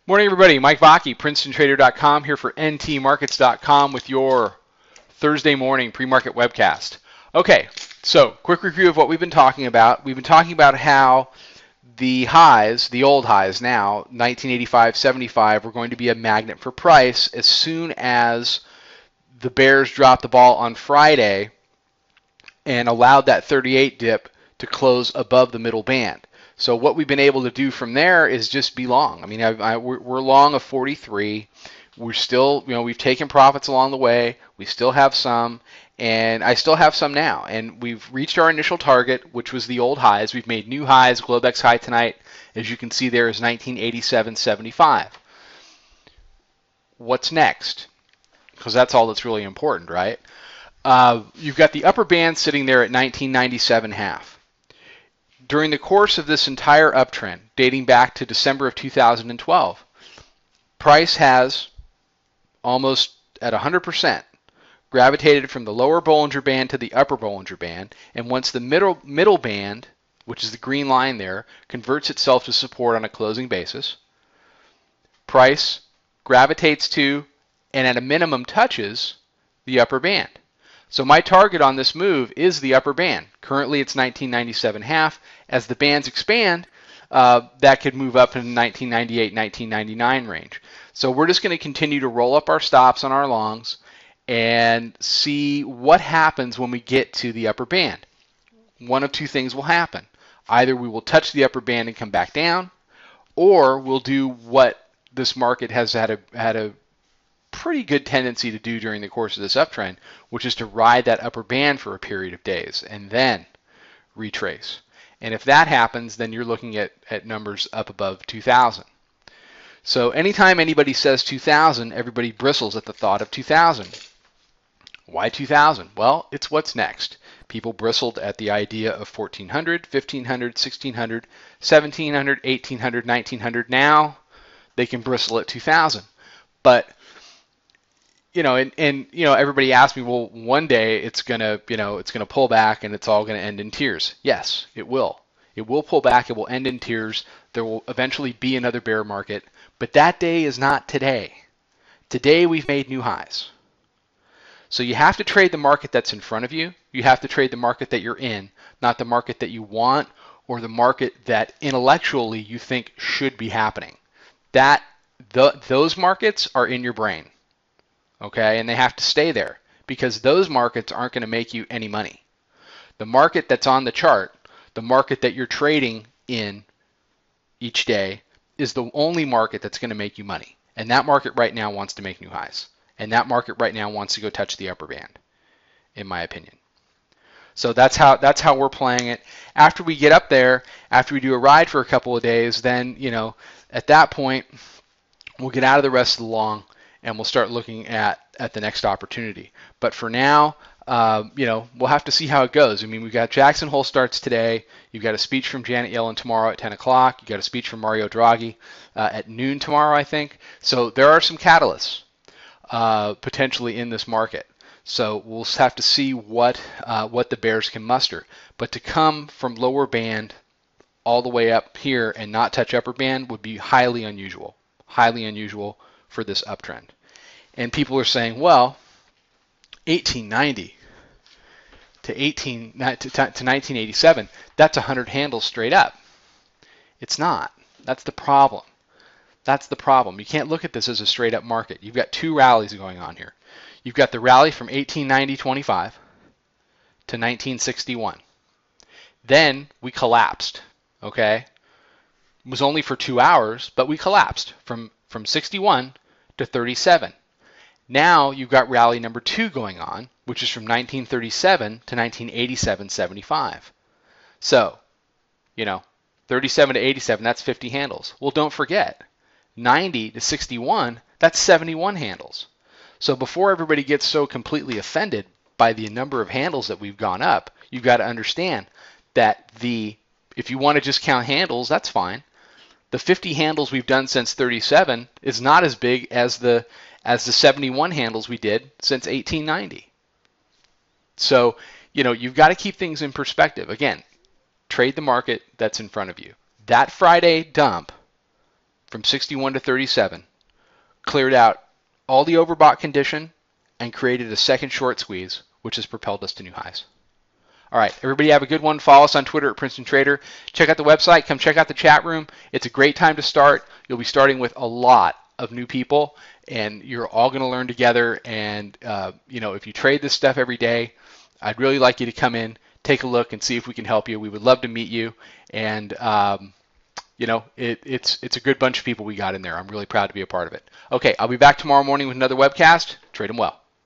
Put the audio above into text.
Morning, everybody. Mike Vacchi, PrincetonTrader.com, here for NTMarkets.com with your Thursday morning pre-market webcast. Okay, so quick review of what we've been talking about. We've been talking about how the highs, the old highs now, 1985, 75, were going to be a magnet for price as soon as the bears dropped the ball on Friday and allowed that 38 dip to close above the middle band. So what we've been able to do from there is just be long. I mean, we're long of 43. We're still, we've taken profits along the way. We still have some, and I still have some now. And we've reached our initial target, which was the old highs. We've made new highs. Globex high tonight, as you can see there, is 1987.75. What's next? Because that's all that's really important, right? You've got the upper band sitting there at 1997.5. During the course of this entire uptrend, dating back to December of 2012, price has almost at 100% gravitated from the lower Bollinger Band to the upper Bollinger Band, and once the middle band, which is the green line there, converts itself to support on a closing basis, price gravitates to, and at a minimum touches, the upper band. So my target on this move is the upper band. Currently it's 1997.5. As the bands expand, that could move up in the 1998, 1999 range. So we're just going to continue to roll up our stops on our longs and see what happens when we get to the upper band. One of two things will happen. Either we will touch the upper band and come back down, or we'll do what this market has had a pretty good tendency to do during the course of this uptrend, which is to ride that upper band for a period of days and then retrace. And if that happens, then you're looking at numbers up above 2,000. So anytime anybody says 2,000, everybody bristles at the thought of 2,000. Why 2,000? Well, it's what's next. People bristled at the idea of 1,400, 1,500, 1,600, 1,700, 1,800, 1,900. Now they can bristle at 2,000. But everybody asked me, well, one day it's gonna pull back and it's all gonna end in tears. Yes, it will. It will pull back. It will end in tears. There will eventually be another bear market, but that day is not today. Today we've made new highs. So you have to trade the market that's in front of you. You have to trade the market that you're in, not the market that you want or the market that intellectually you think should be happening. Those markets are in your brain. Okay, and they have to stay there because those markets aren't going to make you any money. The market that's on the chart, the market that you're trading in each day, is the only market that's going to make you money. And that market right now wants to make new highs. And that market right now wants to go touch the upper band, in my opinion. So that's how we're playing it. After we get up there, after we do a ride for a couple of days, then at that point we'll get out of the rest of the long and we'll start looking at the next opportunity. But for now, we'll have to see how it goes. I mean, we've got Jackson Hole starts today. You've got a speech from Janet Yellen tomorrow at 10 o'clock. You've got a speech from Mario Draghi at noon tomorrow, I think. So there are some catalysts potentially in this market. So we'll have to see what the bears can muster. But to come from lower band all the way up here and not touch upper band would be highly unusual for this uptrend. And people are saying, well, 1890 to 1987, that's 100 handles straight up. It's not. That's the problem. You can't look at this as a straight up market. You've got two rallies going on here. You've got the rally from 1890.25 to 1961. Then we collapsed, okay? It was only for 2 hours, but we collapsed from 61 to 37. Now you've got rally number 2 going on, which is from 1937 to 1987.75. So, 37 to 87, that's 50 handles. Well, don't forget, 90 to 61, that's 71 handles. So before everybody gets so completely offended by the number of handles that we've gone up, you've got to understand that if you want to just count handles, that's fine. The 50 handles we've done since 37 is not as big as the 71 handles we did since 1890. So, you've got to keep things in perspective. Again, trade the market that's in front of you. That Friday dump from 61 to 37, cleared out all the overbought condition, and created a second short squeeze, which has propelled us to new highs. All right, everybody have a good one. Follow us on Twitter at Princeton Trader. Check out the website. Come check out the chat room. It's a great time to start. You'll be starting with a lot of new people, and you're all going to learn together. And if you trade this stuff every day, I'd really like you to come in, take a look, and see if we can help you. We would love to meet you. And it's a good bunch of people we got in there. I'm really proud to be a part of it. Okay, I'll be back tomorrow morning with another webcast. Trade them well.